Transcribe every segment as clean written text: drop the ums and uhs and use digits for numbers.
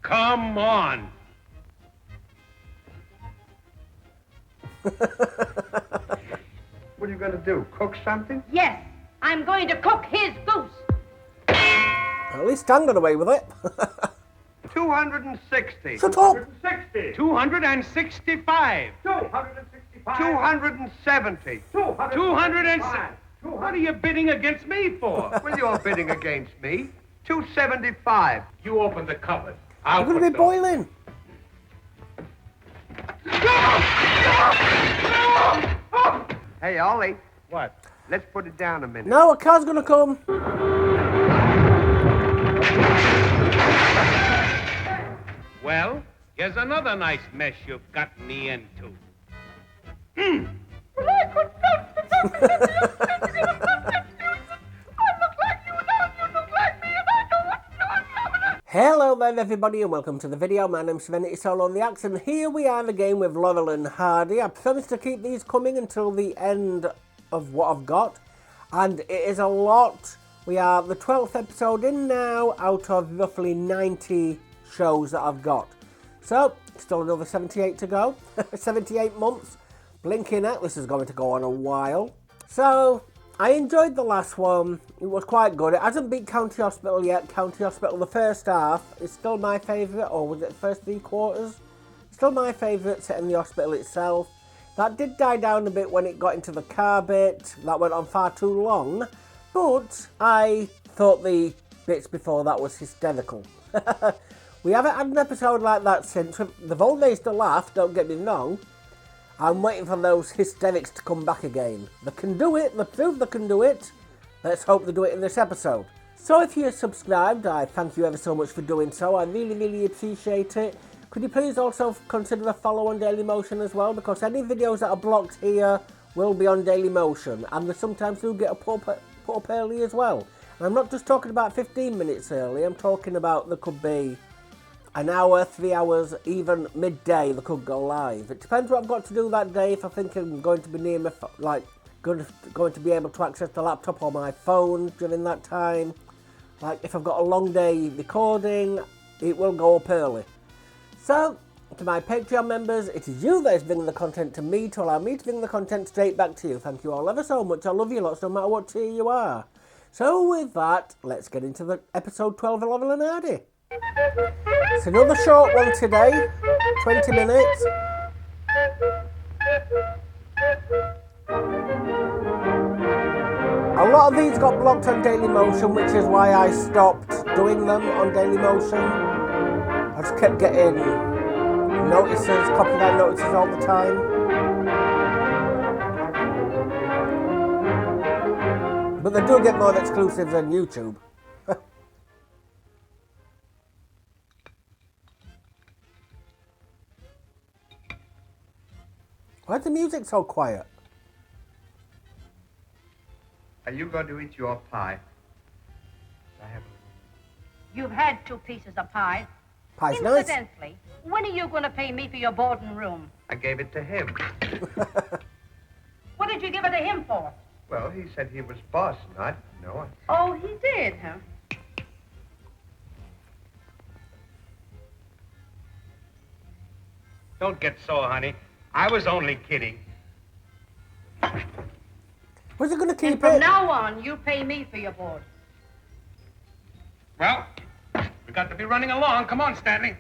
Come on. What are you going to do? Cook something? Yes, I'm going to cook his goose. At least Stan got away with it. 260. Shut up! 265. 265. 270. 206. What are you bidding against me for? Well, you're bidding against me. 275. You open the cupboard. You're going to be boiling. Hey, Ollie, What? let's put it down a minute. No, a car's going to come. Well, here's another nice mess you've gotten me into. Well, I could not. I look like you now, you look like me, and I know what to do. Hello there everybody and welcome to the video. My name's Serenity Soul on the Axe and here we are again with Laurel and Hardy. I promised to keep these coming until the end of what I've got. And it is a lot. We are the 12th episode in now out of roughly 90 shows that I've got. So, still another 78 to go. 78 months. Blinking out, this is going to go on a while. So, I enjoyed the last one. It was quite good. It hasn't beat County Hospital yet. County Hospital, the first half, is still my favourite. Or was it the first 3 quarters? Still my favourite, set in the hospital itself. That did die down a bit when it got into the car bit. That went on far too long. But I thought the bits before that was hysterical. We haven't had an episode like that since. They've all days to laugh, don't get me wrong. I'm waiting for those hysterics to come back again. They can do it, they prove they can do it. Let's hope they do it in this episode. So if you're subscribed, I thank you ever so much for doing so. I really appreciate it. Could you please also consider a follow on Dailymotion as well? Because any videos that are blocked here will be on Dailymotion. And they sometimes do get put up early as well. And I'm not just talking about 15 minutes early. I'm talking about there could be an hour, 3 hours, even midday they could go live. It depends what I've got to do that day. If I think I'm going to be near my, going to be able to access the laptop or my phone during that time. Like if I've got a long day recording, it will go up early. So, to my Patreon members, it is you that is bringing the content to me to allow me to bring the content straight back to you. Thank you all ever so much. I love you lots no matter what tier you are. So with that, let's get into the episode 12 of Laurel and Hardy. It's another short one today, 20 minutes. A lot of these got blocked on Dailymotion, which is why I stopped doing them on Dailymotion. I just kept getting notices, copyright notices all the time. But they do get more exclusives than YouTube. Why's the music so quiet? Are you going to eat your pie? I haven't. You've had 2 pieces of pie. Pie's nice. Incidentally, when are you going to pay me for your board and room? I gave it to him. What did you give it to him for? Well, he said he was boss, and I didn't know it. Oh, he did, huh? Don't get sore, honey. I was only kidding. Where's it going to And keep from it? now on, you pay me for your board. Well, we got to be running along. Come on, Stanley.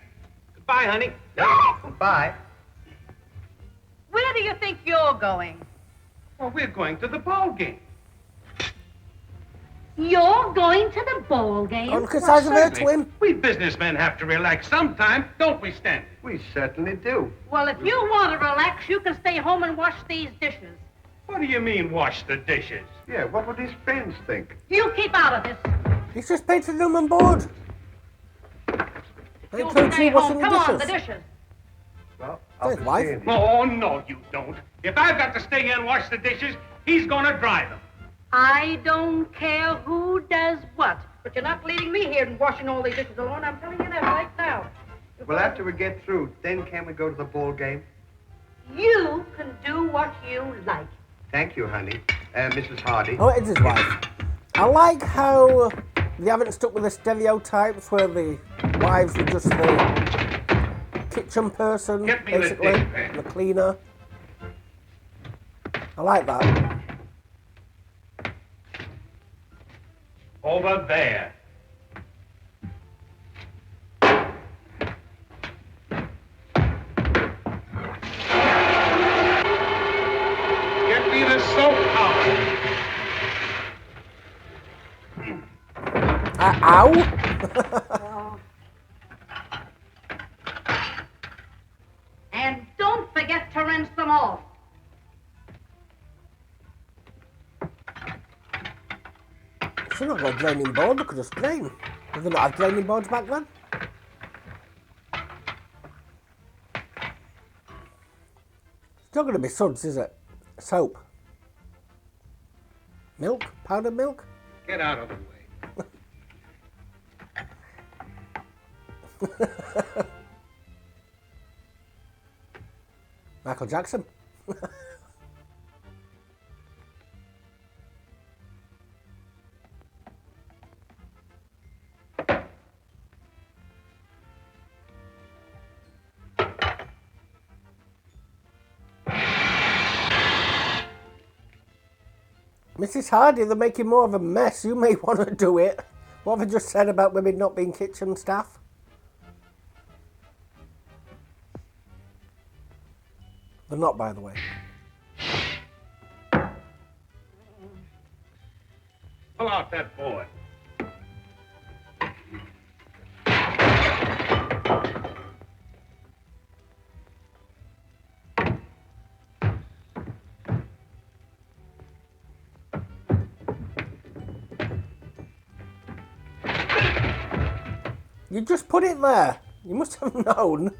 Goodbye, honey. Goodbye. Where do you think you're going? Well, we're going to the ball game. You're going to the ball game? Oh, look at the size of her Certainly. twin. We businessmen have to relax sometime, don't we, Stanley? We certainly do. Well, if you want to relax, you can stay home and wash these dishes. What do you mean, wash the dishes? Yeah, what would his friends think? You keep out of this. He's just paid for room and board. That You includes stay me washing home. the Come on, dishes. the dishes. Well, I'll Thanks, be wife. seeing you. Oh, no, you don't. If I've got to stay here and wash the dishes, he's going to dry them. I don't care who does what, but you're not leaving me here and washing all these dishes alone. I'm telling you that right now. Well, after we get through, then can we go to the ball game? You can do what you like. Thank you, honey. Mrs. Hardy. Oh, it's his wife. I like how they haven't stuck with the stereotypes where the wives were just the kitchen person, Get me the basically, dick pen. the cleaner. I like that. Over there. Get me the soap towel. Ow! And don't forget to rinse them off. She's not got a draining board, look at us drain. Did they not have draining boards back then? It's not going to be suds, is it? Soap. Milk? Powdered milk? Get out of the way. Michael Jackson. Mrs. Hardy, they're making more of a mess. You may want to do it. What have I just said about women not being kitchen staff? They're not, by the way. Pull out that board. You just put it there. You must have known.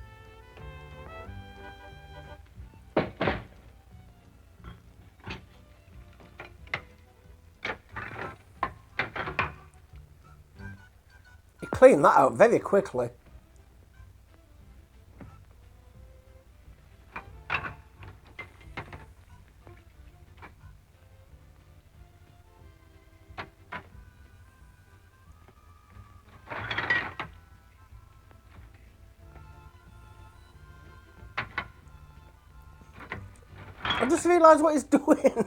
You clean that out very quickly. I just realised what he's doing.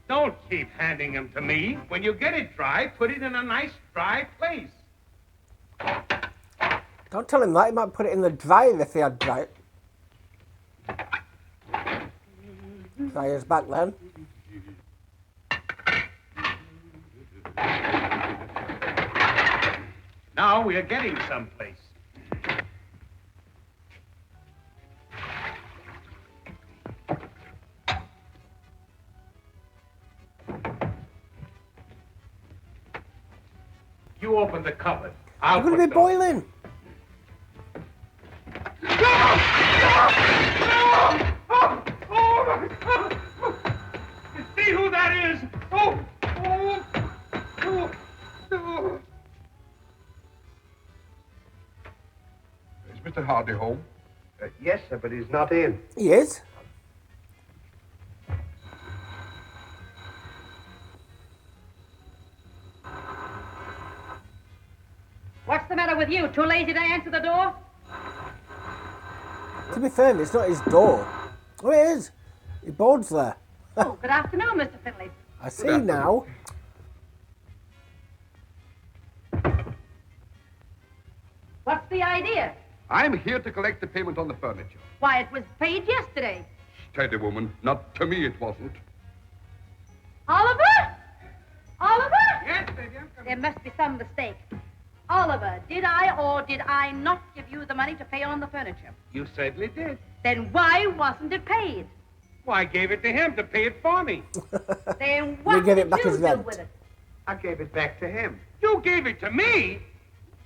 Don't keep handing them to me. When you get it dry, put it in a nice dry place. Don't tell him that. He might put it in the dryer if he had dry. Dryer's back then. Now we are getting someplace. You open the cupboard. I'm going to be boiling. You see who that is? Is Mr. Hardy home? Yes, sir, but he's not in. He is. What's the matter with you? Too lazy to answer the door? To be fair, it's not his door. Oh, it is. His board's there. Oh, good afternoon, Mr. Finley. I see now. What's the idea? I'm here to collect the payment on the furniture. Why, it was paid yesterday. Steady, woman. Not to me, it wasn't. Oliver? Oliver? Yes, baby, I'm coming. There must be some mistake. Oliver, did I or did I not give you the money to pay on the furniture? You certainly did. Then why wasn't it paid? Well, I gave it to him to pay it for me. Then what give it did back you as do rent. with it? I gave it back to him. You gave it to me?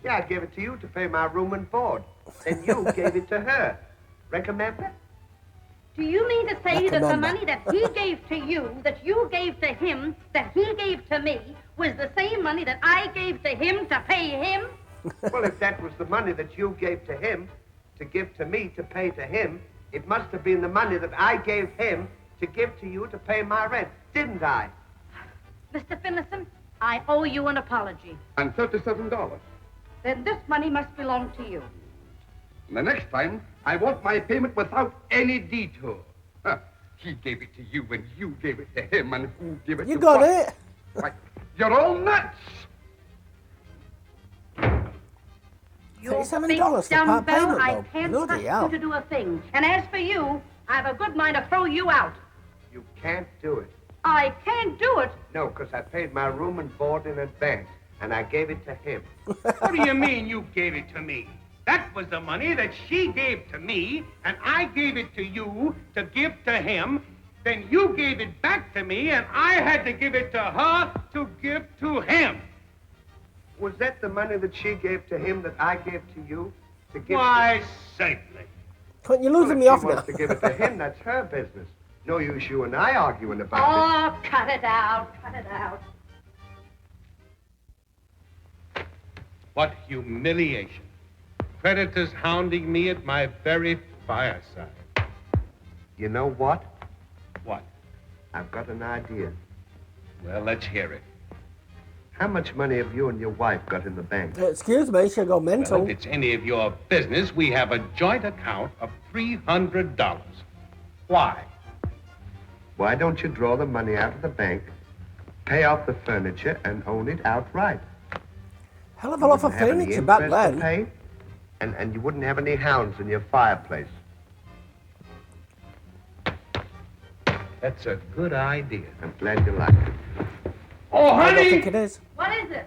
Yeah, I gave it to you to pay my room and board. Then you gave it to her. Remember? Do you mean to say that the Recommend money that he gave to you, that you gave to him, that he gave to me, was the same money that I gave to him to pay him? Well, if that was the money that you gave to him to give to me to pay to him, it must have been the money that I gave him to give to you to pay my rent, didn't I? Mr. Finlayson, I owe you an apology. And $37. Then this money must belong to you. And the next time, I want my payment without any detour. Huh. He gave it to you and you gave it to him, and who gave it You to got what? it. Why, you're all nuts. You $37 big for part dumbbell, payment, I though. can't Bloody trust hell. you to do a thing. And as for you, I've a good mind to throw you out. You can't do it. I can't do it. No, because I paid my room and board in advance, and I gave it to him. What do you mean you gave it to me? That was the money that she gave to me, and I gave it to you to give to him. Then you gave it back to me, and I had to give it to her to give to him. Was that the money that she gave to him that I gave to you to give Why, certainly. You're Well, losing if me off she now. wants to give it to him, that's her business. No use you and I arguing about Oh, cut it out. Cut it out. What humiliation. Creditors hounding me at my very fireside. it. You know what? What? I've got an idea. Well, let's hear it. How much money have you and your wife got in the bank? Excuse me, she'll go Well, mental. if it's any of your business, we have a joint account of $300. Why? Why don't you draw the money out of the bank, pay off the furniture, and own it outright? Hell of a lot of Wouldn't have any furniture back interest to then. pay, and you wouldn't have any hounds in your fireplace. That's a good idea. I'm glad you like it. Oh, I don't honey! think it is. What is it?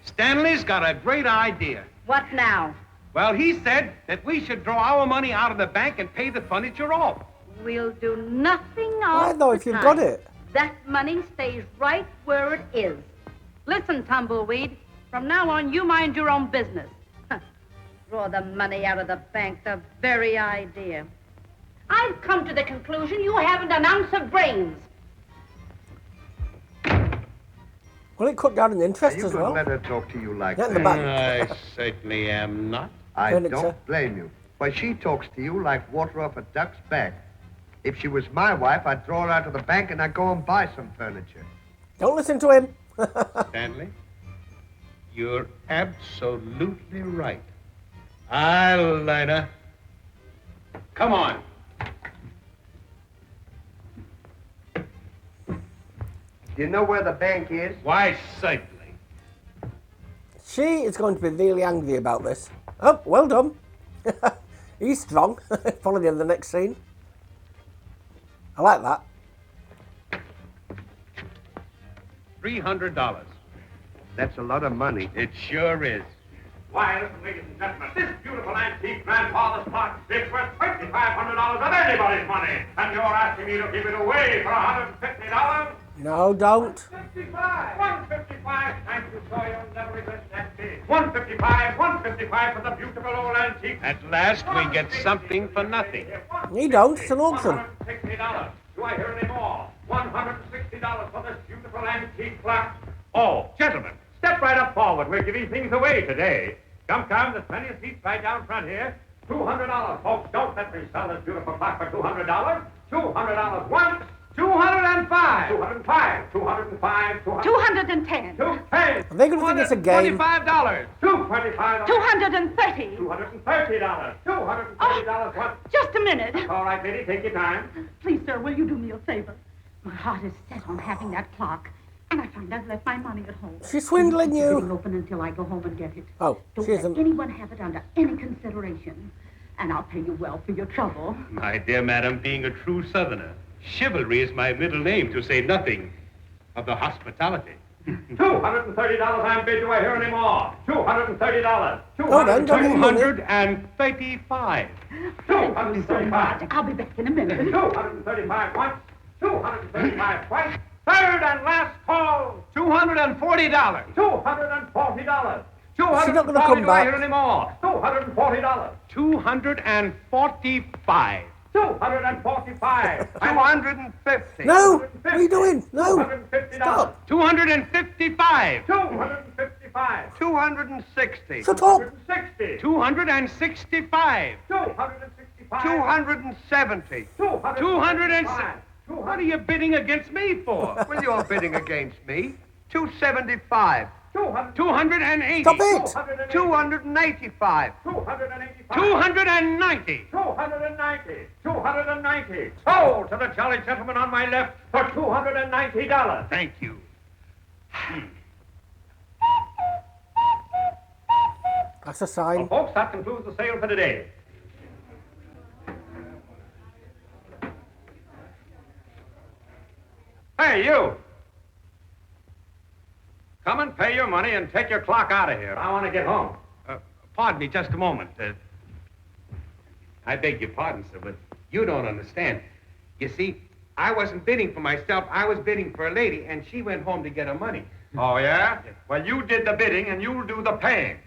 Stanley's got a great idea. What now? Well, he said that we should draw our money out of the bank and pay the furniture off. We'll do nothing Why of though, the if you've kind. got it? That money stays right where it is. Listen, Tumbleweed, from now on, you mind your own business. Draw the money out of the bank, the very idea. I've come to the conclusion you haven't an ounce of brains. Well, it cut down in interest You as couldn't well. let her talk to you like Yeah, in the that. back. I certainly am not. I Furniture. don't blame you. Why, she talks to you like water off a duck's back. If she was my wife, I'd draw her out of the bank and I'd go and buy some furniture. Don't listen to him. Stanley, you're absolutely right. I'll learn her. Come on. Do you know where the bank is? Why, certainly. She is going to be really angry about this. Oh, well done. He's strong. Follow the next scene. I like that. $300. That's a lot of money. It sure is. Why, listen, ladies and gentlemen, this beautiful antique grandfather's clock is worth $2,500 of anybody's money, and you're asking me to give it away for $150? No, don't. 155. 155. Thank you, sir. You'll never regret that bid. 155. 155 for the beautiful old antique. At last, we get something for nothing. You don't. It's an auction. $160. Do I hear any more? $160 for this beautiful antique clock. Oh, Gentlemen, step right up forward. We're giving things away today. Come, there's plenty of seats right down front here. $200, folks. Don't let me sell this beautiful clock for $200. $200 once. 205. 205. 205. 210. 210. Are they going to think it's a game? $25. $225. 230. $230. $230 once. Just a minute. All right, lady, take your time. Please, sir, will you do me a favor? My heart is set on having that clock. And I find I've left my money at home. She's swindling It's sitting you. open until I go home and get it. Oh, Don't she let isn't. anyone have it under any consideration. And I'll pay you well for your trouble. My dear madam, being a true Southerner, chivalry is my middle name, to say nothing of the hospitality. $230 I'm bid. Do I hear any more? $230. Oh, then, don't give me money. $235. $235. I'll be back in a minute. 235 once. 235 twice. Third and last call. $240. $240. She's not going to 240 come do I hear back. anymore? $240. 245. 245. 250. No! What are you doing? No! $250. Stop! 255. 255. 260. Shut up! 260. 265. 265. 270. 206. What are you bidding against me for? Well, you're bidding against me. 275. 280. Stop it! 285. 285. 290. 290. 290. Sold to the jolly gentleman on my left for $290. Thank you. That's a Well, sign. folks, that concludes the sale for today. Hey, you! Come and pay your money and take your clock out of here. I want to get home. Pardon me just a moment. I beg your pardon, sir, but you don't understand. You see, I wasn't bidding for myself. I was bidding for a lady, and she went home to get her money. Oh, yeah? Well, you did the bidding, and you'll do the paying.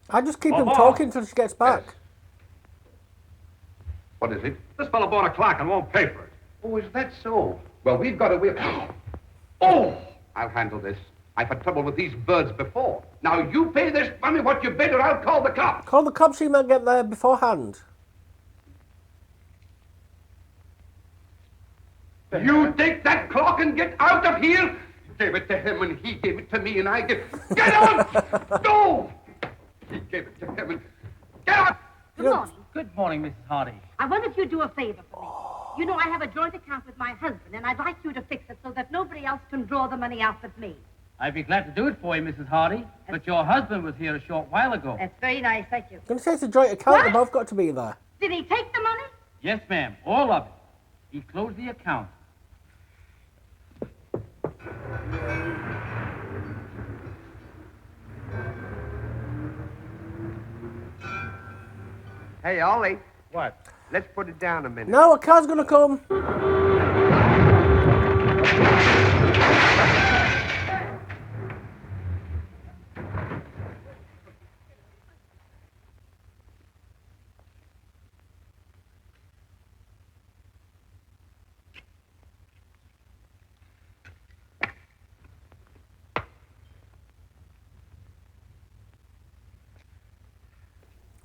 I just keep Oh, him boss. talking until she gets back. Yes. What is it? This fellow bought a clock and won't pay for it. Oh, is that so? Well, we've got a way. Oh! I'll handle this. I've had trouble with these birds before. Now you pay this money what you bid, or I'll call the cops. Call the cops so you might get there beforehand. You take that clock and get out of here. Gave it to him and he gave it to me and I give. Get out! No! He gave it to him and get out! Good morning. Good morning, Mrs. Hardy. I wonder if you'd do a favor for me. You know, I have a joint account with my husband, and I'd like you to fix it so that nobody else can draw the money out but me. I'd be glad to do it for you, Mrs. Hardy, but your husband was here a short while ago. That's very nice, thank you. I'm going to say it's a joint account. What? They've both got to be there. Did he take the money? Yes, ma'am, all of it. He closed the account. Hey, Ollie, What? let's put it down a minute. No, a car's going to come.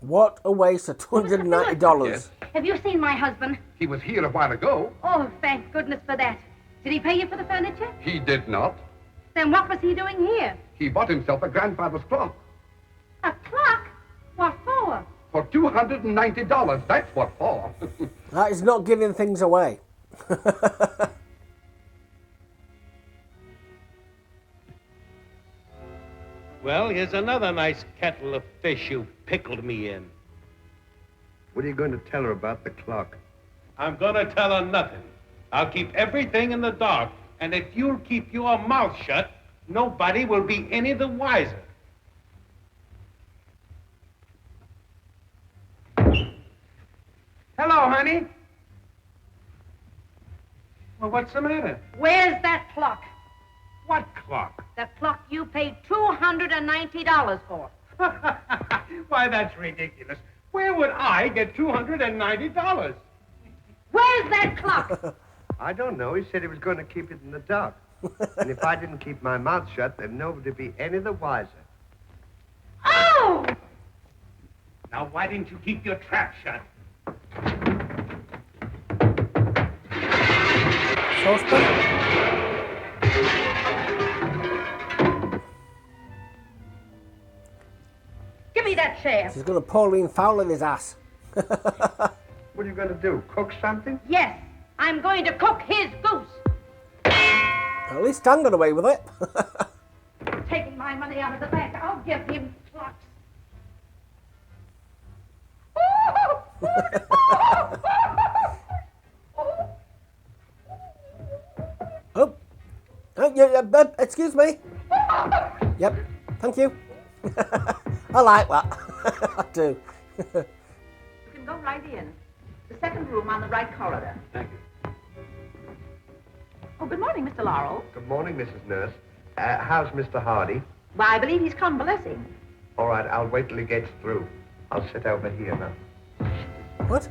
What a waste of $290. Yes. Have you seen my husband? He was here a while ago. Oh, thank goodness for that. Did he pay you for the furniture? He did not. Then what was he doing here? He bought himself a grandfather's clock. A clock? What for? For $290. That's what for. That is not giving things away. Well, here's another nice kettle of fish you pickled me in. What are you going to tell her about the clock? I'm gonna tell her nothing. I'll keep everything in the dark, and if you'll keep your mouth shut, nobody will be any the wiser. Hello, honey. Well, what's the matter? Where's that clock? What clock? The clock you paid $290 for. Why, that's ridiculous. Where would I get $290? Where's that clock? I don't know. He said he was going to keep it in the dark. And if I didn't keep my mouth shut, then nobody would be any the wiser. Oh! Now, why didn't you keep your trap shut? Saucepan? Give me that chair. She's going to Pauline Fowler his ass. What are you going to do? Cook something? Yes, I'm going to cook his goose. At least Stan got away with it. Taking my money out of the bank, I'll give him clocks. Oh. Oh, yeah, excuse me. Yep, thank you. I like that. I do. You can go right in. The second room on the right corridor. Thank you. Oh, good morning, Mr. Laurel. Good morning, Mrs. Nurse. How's Mr. Hardy? Why, I believe he's convalescing. All right, I'll wait till he gets through. I'll sit over here now. What?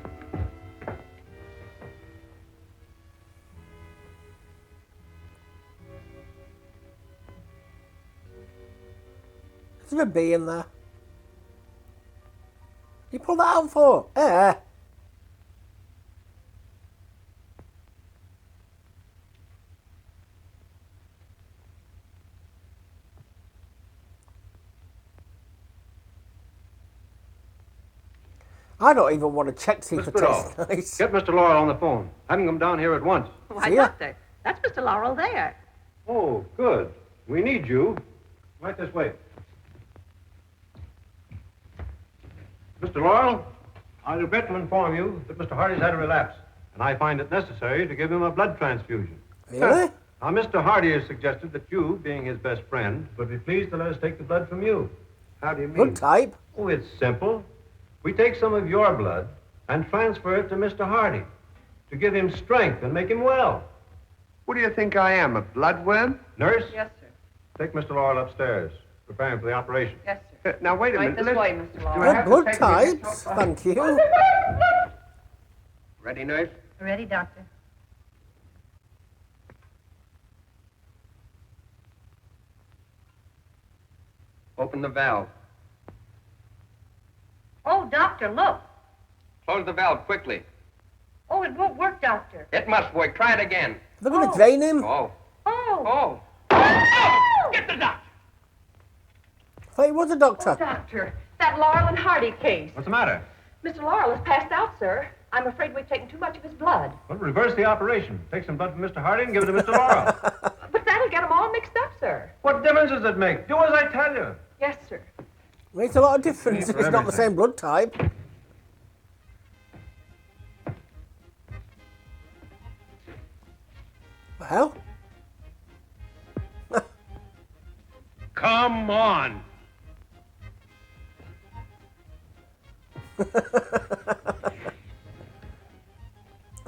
Is there a bee in there? You pulled that out for? I don't even want to check to see if it tastes nice. Get Mr. Laurel on the phone. Have him come down here at once. Why, See ya. Doctor, that's Mr. Laurel there. Oh, good. We need you. Right this way. Mr. Laurel, I regret to inform you that Mr. Hardy's had a relapse, and I find it necessary to give him a blood transfusion. Really? Now, Mr. Hardy has suggested that you, being his best friend, would be pleased to let us take the blood from you. How do you mean? Good type. Oh, it's simple. We take some of your blood and transfer it to Mr. Hardy to give him strength and make him well. What do you think I am, a bloodworm? Nurse, Yes, sir. take Mr. Laurel upstairs. Prepare him for the operation. Yes, sir. Now, wait a Right minute. this way, Mr. Laurel. Good blood types. Thank you. Ready, nurse? Ready, Doctor? Open the valve. Oh, Doctor, look. Close the valve quickly. Oh, it won't work, Doctor. It must work. Try it again. They're going to drain him. Oh. Oh. Oh. Get the doctor. I thought he was a doctor. Doctor, that Laurel and Hardy case. What's the matter? Mr. Laurel has passed out, sir. I'm afraid we've taken too much of his blood. Well, reverse the operation. Take some blood from Mr. Hardy and give it to Mr. Laurel. But that'll get them all mixed up, sir. What difference does it make? Do as I tell you. Yes, sir. Makes a lot of difference if For it's not the everything. same blood type. Well, Come on.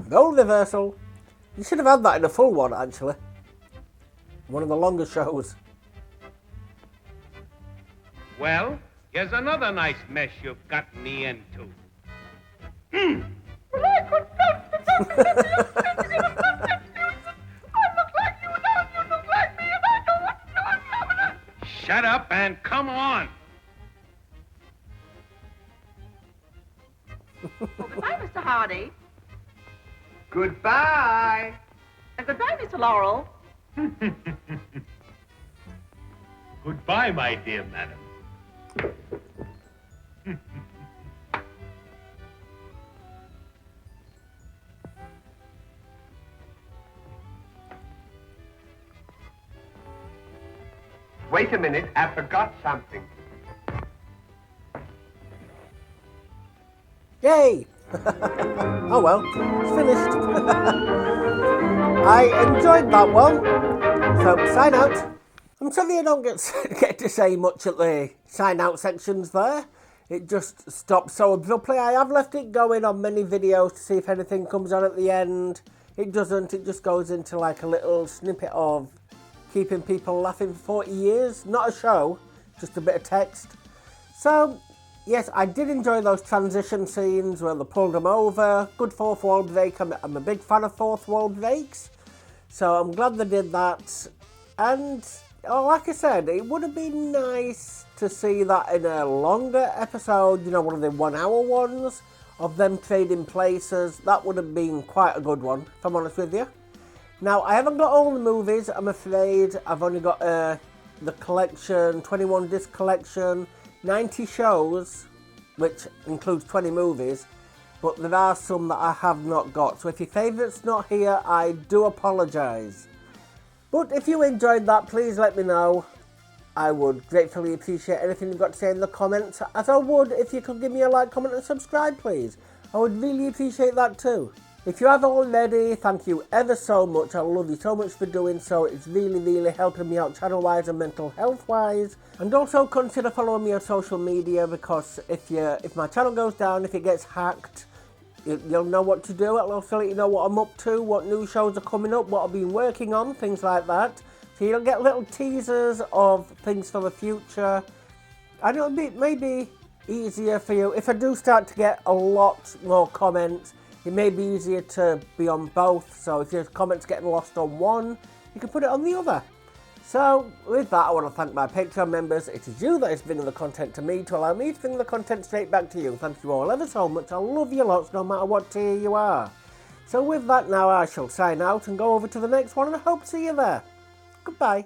no reversal. You should have had that in a full one, actually. One of the longer shows. Well, here's another nice mess you've gotten me into. Shut up and come on. Well, goodbye, Mr. Hardy. Goodbye. And goodbye, Mr. Laurel. Goodbye, my dear madam. Wait a minute. I forgot something. Yay! Oh well, it's finished. I enjoyed that one. So, sign out. I'm sorry I don't get to say much at the sign out sections there. It just stops so abruptly. I have left it going on many videos to see if anything comes on at the end. It doesn't, it just goes into like a little snippet of keeping people laughing for 40 years. Not a show, just a bit of text. So, yes, I did enjoy those transition scenes where they pulled them over. Good fourth wall break. I'm a big fan of fourth wall breaks. So I'm glad they did that. And like I said, it would have been nice to see that in a longer episode, you know, one of the 1 hour ones of them trading places. That would have been quite a good one, if I'm honest with you. Now, I haven't got all the movies, I'm afraid. I've only got the collection, 21 disc collection, 90 shows, which includes 20 movies, but there are some that I have not got. So if your favourite's not here, I do apologise. But if you enjoyed that, please let me know. I would gratefully appreciate anything you've got to say in the comments, as I would if you could give me a like, comment and subscribe, please. I would really appreciate that too. If you have already, thank you ever so much. I love you so much for doing so. It's really, really helping me out channel-wise and mental health-wise. And also consider following me on social media, because if my channel goes down, if it gets hacked, you'll know what to do. I'll also let you know what I'm up to, what new shows are coming up, what I've been working on, things like that. So you'll get little teasers of things for the future. And it'll be maybe easier for you. If I do start to get a lot more comments, it may be easier to be on both. So if your comments getting lost on one, you can put it on the other. So with that, I want to thank my Patreon members. It is you that is bringing the content to me to allow me to bring the content straight back to you. Thank you all ever so much. I love you lots no matter what tier you are. So with that now, I shall sign out and go over to the next one, and I hope to see you there. Goodbye.